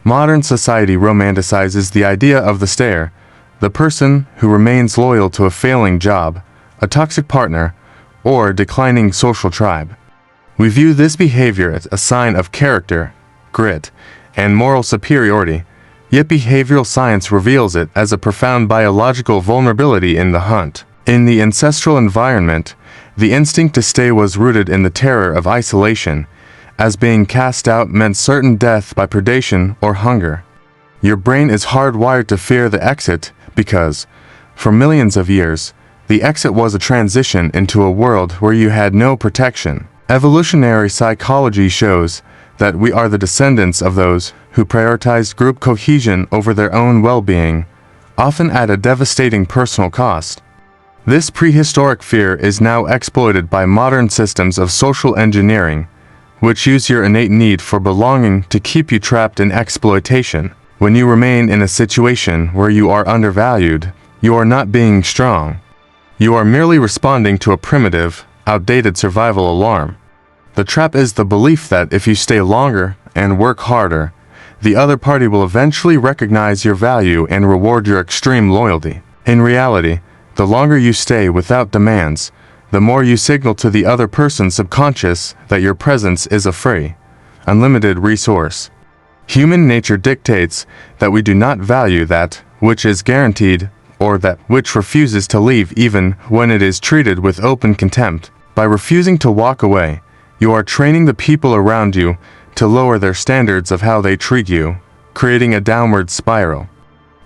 Modern society romanticizes the idea of the stayer, the person who remains loyal to a failing job, a toxic partner, or declining social tribe. We view this behavior as a sign of character, grit, and moral superiority, yet behavioral science reveals it as a profound biological vulnerability in the hunt. In the ancestral environment, the instinct to stay was rooted in the terror of isolation, as being cast out meant certain death by predation or hunger. Your brain is hardwired to fear the exit because, for millions of years, the exit was a transition into a world where you had no protection. Evolutionary psychology shows that we are the descendants of those who prioritized group cohesion over their own well-being, often at a devastating personal cost. This prehistoric fear is now exploited by modern systems of social engineering, which use your innate need for belonging to keep you trapped in exploitation. When you remain in a situation where you are undervalued, you are not being strong. You are merely responding to a primitive, outdated survival alarm. The trap is the belief that if you stay longer and work harder, the other party will eventually recognize your value and reward your extreme loyalty. In reality, the longer you stay without demands, the more you signal to the other person's subconscious that your presence is a free, unlimited resource. Human nature dictates that we do not value that which is guaranteed or that which refuses to leave even when it is treated with open contempt. By refusing to walk away, you are training the people around you to lower their standards of how they treat you, creating a downward spiral.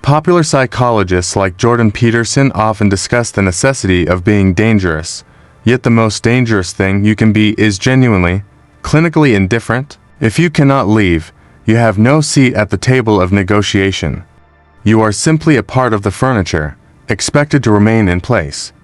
Popular psychologists like Jordan Peterson often discuss the necessity of being dangerous, yet the most dangerous thing you can be is genuinely, clinically indifferent. If you cannot leave, you have no seat at the table of negotiation. You are simply a part of the furniture, expected to remain in place.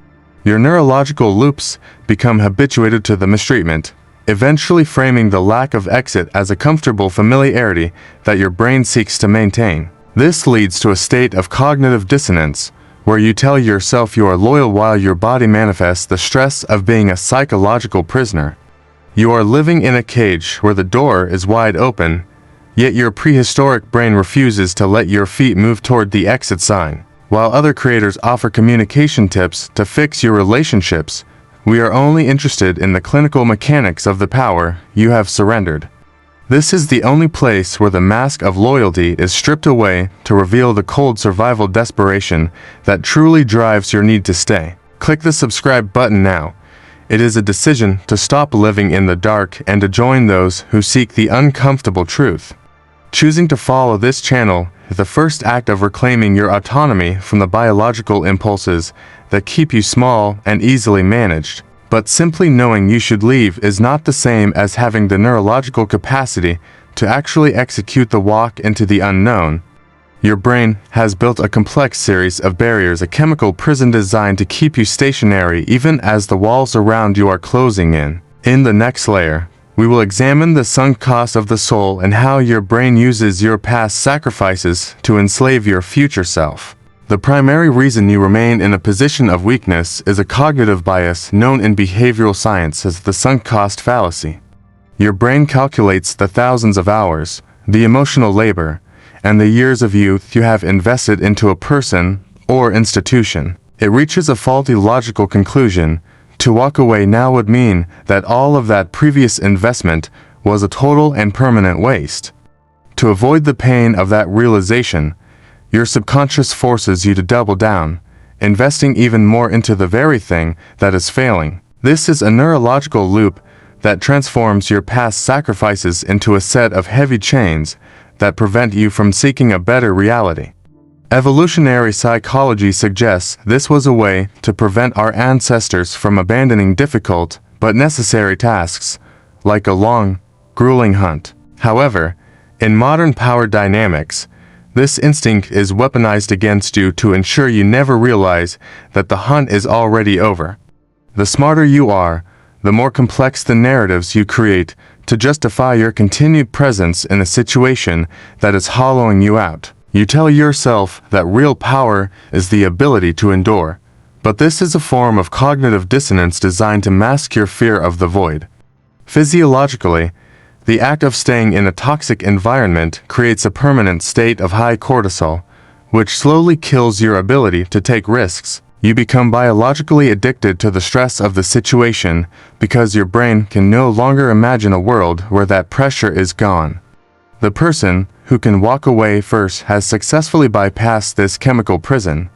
Your neurological loops become habituated to the mistreatment, eventually framing the lack of exit as a comfortable familiarity that your brain seeks to maintain. This leads to a state of cognitive dissonance, where you tell yourself you are loyal while your body manifests the stress of being a psychological prisoner. You are living in a cage where the door is wide open, yet your prehistoric brain refuses to let your feet move toward the exit sign. While other creators offer communication tips to fix your relationships, we are only interested in the clinical mechanics of the power you have surrendered. This is the only place where the mask of loyalty is stripped away to reveal the cold survival desperation that truly drives your need to stay. Click the subscribe button now. It is a decision to stop living in the dark and to join those who seek the uncomfortable truth. Choosing to follow this channel is the first act of reclaiming your autonomy from the biological impulses that keep you small and easily managed. But simply knowing you should leave is not the same as having the neurological capacity to actually execute the walk into the unknown. Your brain has built a complex series of barriers, a chemical prison designed to keep you stationary even as the walls around you are closing in. In the next layer, we will examine the sunk cost of the soul and how your brain uses your past sacrifices to enslave your future self. The primary reason you remain in a position of weakness is a cognitive bias known in behavioral science as the sunk cost fallacy. Your brain calculates the thousands of hours, the emotional labor, and the years of youth you have invested into a person or institution. It reaches a faulty logical conclusion. To walk away now would mean that all of that previous investment was a total and permanent waste. To avoid the pain of that realization, your subconscious forces you to double down, investing even more into the very thing that is failing. This is a neurological loop that transforms your past sacrifices into a set of heavy chains that prevent you from seeking a better reality. Evolutionary psychology suggests this was a way to prevent our ancestors from abandoning difficult but necessary tasks, like a long, grueling hunt. However, in modern power dynamics, this instinct is weaponized against you to ensure you never realize that the hunt is already over. The smarter you are, the more complex the narratives you create to justify your continued presence in a situation that is hollowing you out. You tell yourself that real power is the ability to endure, but this is a form of cognitive dissonance designed to mask your fear of the void. Physiologically, The act of staying in a toxic environment creates a permanent state of high cortisol, which slowly kills your ability to take risks. You become biologically addicted to the stress of the situation because your brain can no longer imagine a world where that pressure is gone. The person who can walk away first has successfully bypassed this chemical prison.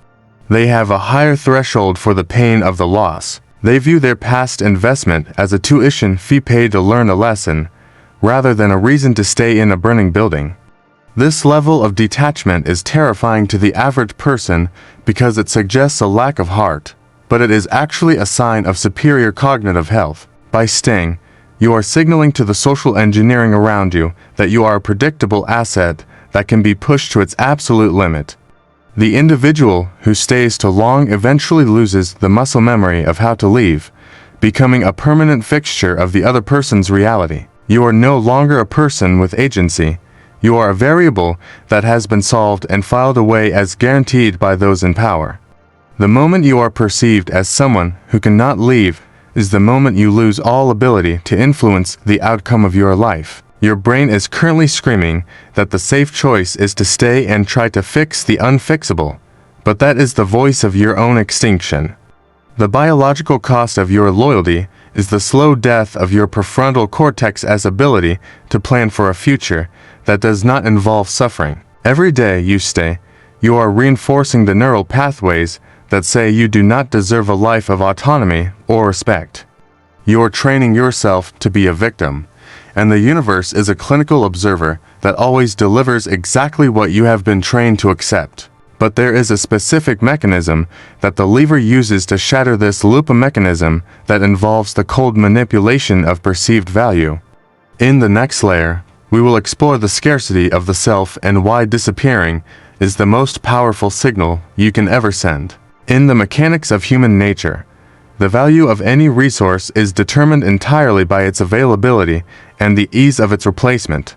They have a higher threshold for the pain of the loss. They view their past investment as a tuition fee paid to learn a lesson, rather than a reason to stay in a burning building. This level of detachment is terrifying to the average person because it suggests a lack of heart, but it is actually a sign of superior cognitive health. By staying, you are signaling to the social engineering around you that you are a predictable asset that can be pushed to its absolute limit. The individual who stays too long eventually loses the muscle memory of how to leave, becoming a permanent fixture of the other person's reality. You are no longer a person with agency. You are a variable that has been solved and filed away as guaranteed by those in power. The moment you are perceived as someone who cannot leave is the moment you lose all ability to influence the outcome of your life. Your brain is currently screaming that the safe choice is to stay and try to fix the unfixable, but that is the voice of your own extinction. The biological cost of your loyalty is the slow death of your prefrontal cortex's ability to plan for a future that does not involve suffering. Every day you stay, you are reinforcing the neural pathways that say you do not deserve a life of autonomy or respect. You are training yourself to be a victim, and the universe is a clinical observer that always delivers exactly what you have been trained to accept. But there is a specific mechanism that the lever uses to shatter this loop, a mechanism that involves the cold manipulation of perceived value. In the next layer, we will explore the scarcity of the self and why disappearing is the most powerful signal you can ever send. In the mechanics of human nature, the value of any resource is determined entirely by its availability and the ease of its replacement.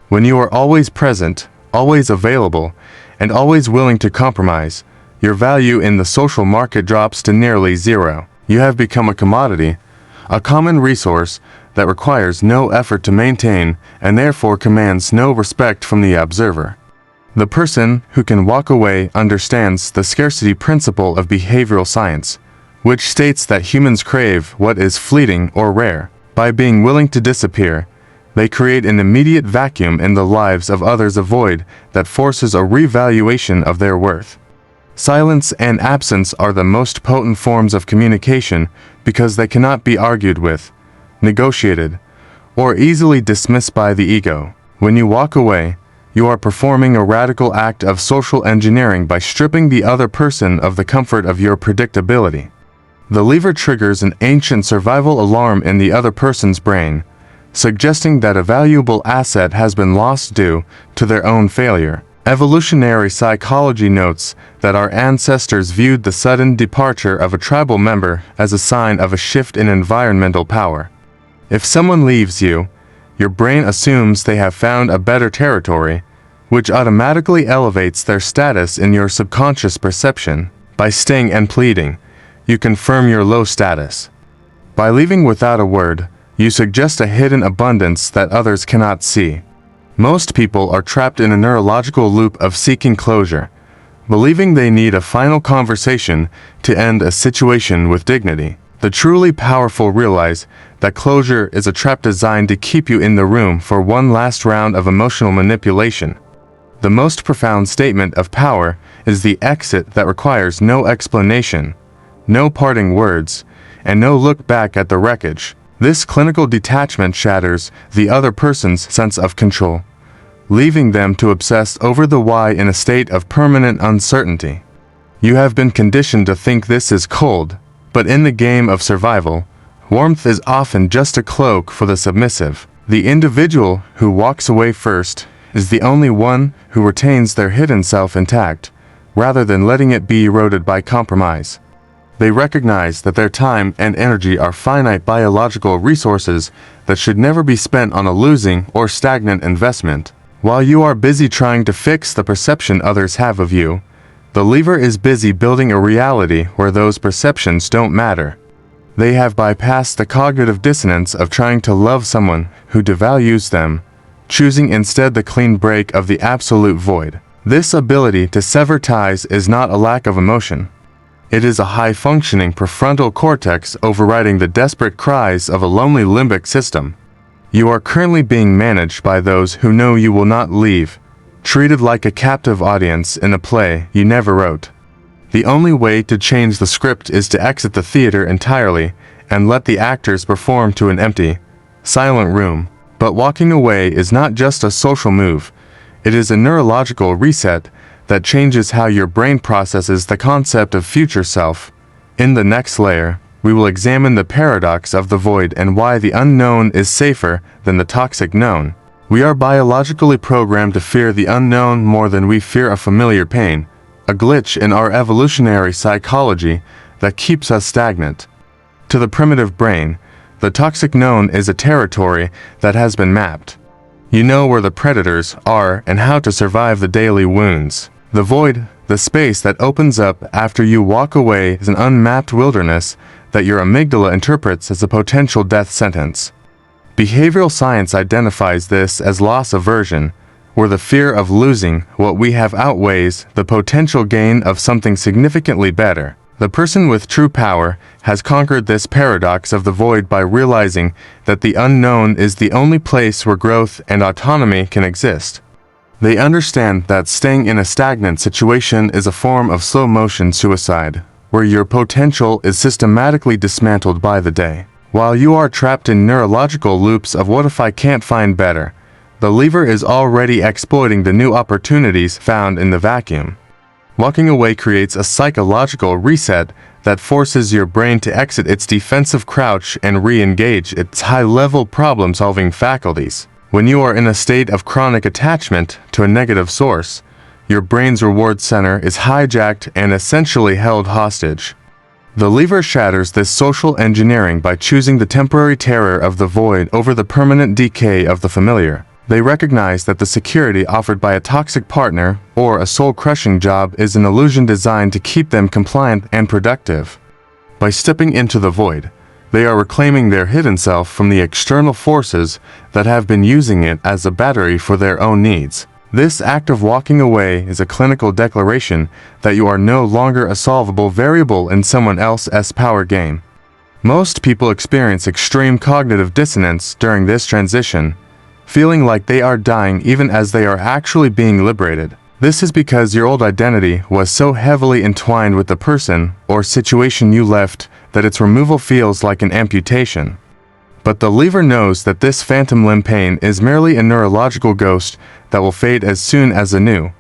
When you are always present, always available, and always willing to compromise, your value in the social market drops to nearly zero. You have become a commodity, a common resource that requires no effort to maintain and therefore commands no respect from the observer. The person who can walk away understands the scarcity principle of behavioral science, which states that humans crave what is fleeting or rare. By being willing to disappear, they create an immediate vacuum in the lives of others, a void that forces a revaluation of their worth. Silence and absence are the most potent forms of communication because they cannot be argued with, negotiated, or easily dismissed by the ego. When you walk away, you are performing a radical act of social engineering by stripping the other person of the comfort of your predictability. The lever triggers an ancient survival alarm in the other person's brain, suggesting that a valuable asset has been lost due to their own failure. Evolutionary psychology notes that our ancestors viewed the sudden departure of a tribal member as a sign of a shift in environmental power. If someone leaves you, your brain assumes they have found a better territory, which automatically elevates their status in your subconscious perception. By staying and pleading, you confirm your low status. By leaving without a word, you suggest a hidden abundance that others cannot see. Most people are trapped in a neurological loop of seeking closure, believing they need a final conversation to end a situation with dignity. The truly powerful realize that closure is a trap designed to keep you in the room for one last round of emotional manipulation. The most profound statement of power is the exit that requires no explanation, no parting words, and no look back at the wreckage. This clinical detachment shatters the other person's sense of control, leaving them to obsess over the why in a state of permanent uncertainty. You have been conditioned to think this is cold, but in the game of survival, warmth is often just a cloak for the submissive. The individual who walks away first is the only one who retains their hidden self intact, rather than letting it be eroded by compromise. They recognize that their time and energy are finite biological resources that should never be spent on a losing or stagnant investment. While you are busy trying to fix the perception others have of you, the lever is busy building a reality where those perceptions don't matter. They have bypassed the cognitive dissonance of trying to love someone who devalues them, choosing instead the clean break of the absolute void. This ability to sever ties is not a lack of emotion. It is a high-functioning prefrontal cortex overriding the desperate cries of a lonely limbic system. You are currently being managed by those who know you will not leave, treated like a captive audience in a play you never wrote. The only way to change the script is to exit the theater entirely and let the actors perform to an empty, silent room. But walking away is not just a social move. It is a neurological reset that changes how your brain processes the concept of future self. In the next layer, we will examine the paradox of the void and why the unknown is safer than the toxic known. We are biologically programmed to fear the unknown more than we fear a familiar pain, a glitch in our evolutionary psychology that keeps us stagnant. To the primitive brain, the toxic known is a territory that has been mapped. You know where the predators are and how to survive the daily wounds. The void, the space that opens up after you walk away, is an unmapped wilderness that your amygdala interprets as a potential death sentence. Behavioral science identifies this as loss aversion, where the fear of losing what we have outweighs the potential gain of something significantly better. The person with true power has conquered this paradox of the void by realizing that the unknown is the only place where growth and autonomy can exist. They understand that staying in a stagnant situation is a form of slow-motion suicide, where your potential is systematically dismantled by the day. While you are trapped in neurological loops of what if I can't find better, the lever is already exploiting the new opportunities found in the vacuum. Walking away creates a psychological reset that forces your brain to exit its defensive crouch and re-engage its high-level problem-solving faculties. When you are in a state of chronic attachment to a negative source, your brain's reward center is hijacked and essentially held hostage. The lever shatters this social engineering by choosing the temporary terror of the void over the permanent decay of the familiar. They recognize that the security offered by a toxic partner or a soul-crushing job is an illusion designed to keep them compliant and productive. By stepping into the void, they are reclaiming their hidden self from the external forces that have been using it as a battery for their own needs. This act of walking away is a clinical declaration that you are no longer a solvable variable in someone else's power game. Most people experience extreme cognitive dissonance during this transition, feeling like they are dying even as they are actually being liberated. This is because your old identity was so heavily entwined with the person or situation you left that its removal feels like an amputation. But the lever knows that this phantom limb pain is merely a neurological ghost that will fade as soon as a new,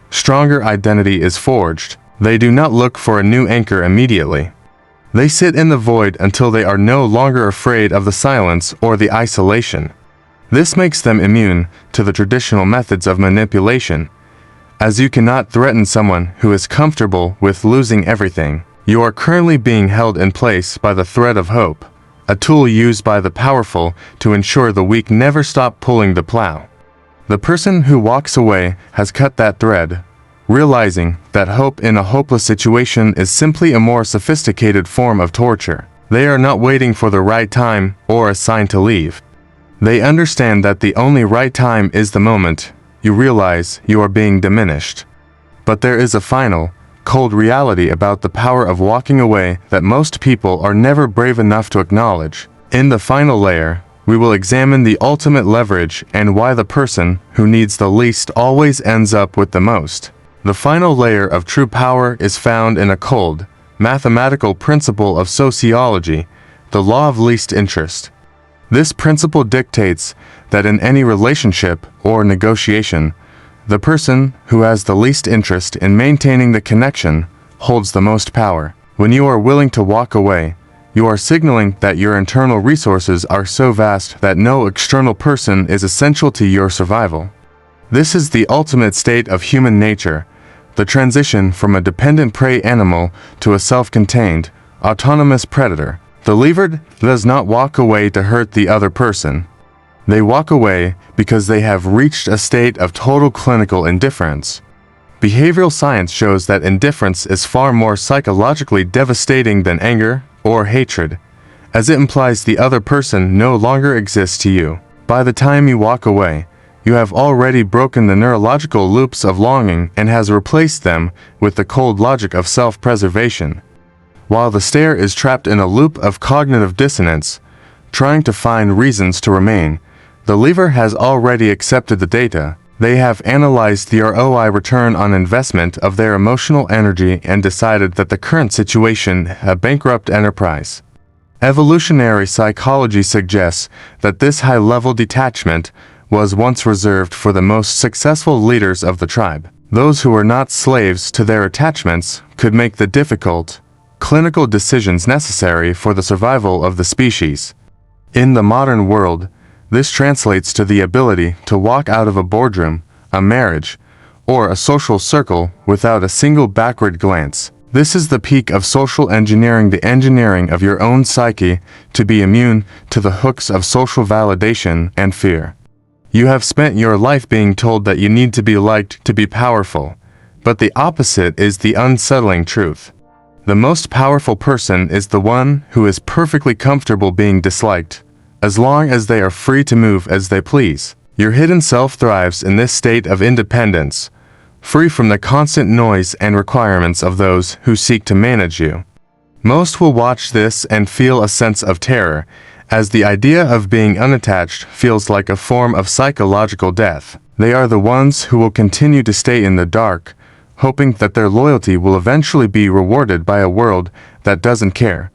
stronger identity is forged. They do not look for a new anchor immediately. They sit in the void until they are no longer afraid of the silence or the isolation. This makes them immune to the traditional methods of manipulation. As you cannot threaten someone who is comfortable with losing everything, you are currently being held in place by the thread of hope, a tool used by the powerful to ensure the weak never stop pulling the plow. The person who walks away has cut that thread, realizing that hope in a hopeless situation is simply a more sophisticated form of torture. They are not waiting for the right time or a sign to leave. They understand that the only right time is the moment you realize you are being diminished. But there is a final, cold reality about the power of walking away that most people are never brave enough to acknowledge. In the final layer, we will examine the ultimate leverage and why the person who needs the least always ends up with the most. The final layer of true power is found in a cold, mathematical principle of sociology, the law of least interest. This principle dictates that in any relationship or negotiation, the person who has the least interest in maintaining the connection holds the most power. When you are willing to walk away, you are signaling that your internal resources are so vast that no external person is essential to your survival. This is the ultimate state of human nature, the transition from a dependent prey animal to a self-contained, autonomous predator. The lever does not walk away to hurt the other person. They walk away because they have reached a state of total clinical indifference. Behavioral science shows that indifference is far more psychologically devastating than anger or hatred. as it implies the other person no longer exists to you. By the time you walk away, you have already broken the neurological loops of longing and has replaced them with the cold logic of self-preservation. While the stare is trapped in a loop of cognitive dissonance, trying to find reasons to remain, the lever has already accepted the data. They have analyzed the ROI return on investment of their emotional energy and decided that the current situation is a bankrupt enterprise. Evolutionary psychology suggests that this high-level detachment was once reserved for the most successful leaders of the tribe. Those who were not slaves to their attachments could make the difficult, clinical decisions necessary for the survival of the species. In the modern world, this translates to the ability to walk out of a boardroom, a marriage, or a social circle without a single backward glance. This is the peak of social engineering, the engineering of your own psyche to be immune to the hooks of social validation and fear. You have spent your life being told that you need to be liked to be powerful, but the opposite is the unsettling truth. The most powerful person is the one who is perfectly comfortable being disliked, as long as they are free to move as they please. Your hidden self thrives in this state of independence, free from the constant noise and requirements of those who seek to manage you. Most will watch this and feel a sense of terror, as the idea of being unattached feels like a form of psychological death. They are the ones who will continue to stay in the dark, hoping that their loyalty will eventually be rewarded by a world that doesn't care.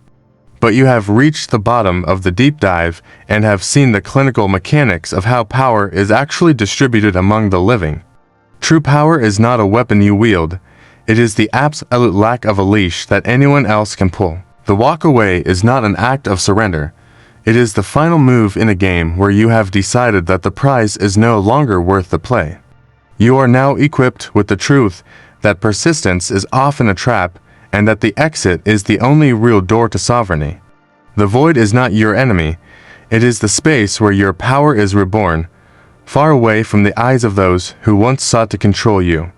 But you have reached the bottom of the deep dive and have seen the clinical mechanics of how power is actually distributed among the living. True power is not a weapon you wield, it is the absolute lack of a leash that anyone else can pull. The walk away is not an act of surrender. It is the final move in a game where you have decided that the prize is no longer worth the play. You are now equipped with the truth that persistence is often a trap and that the exit is the only real door to sovereignty. The void is not your enemy, it is the space where your power is reborn, far away from the eyes of those who once sought to control you.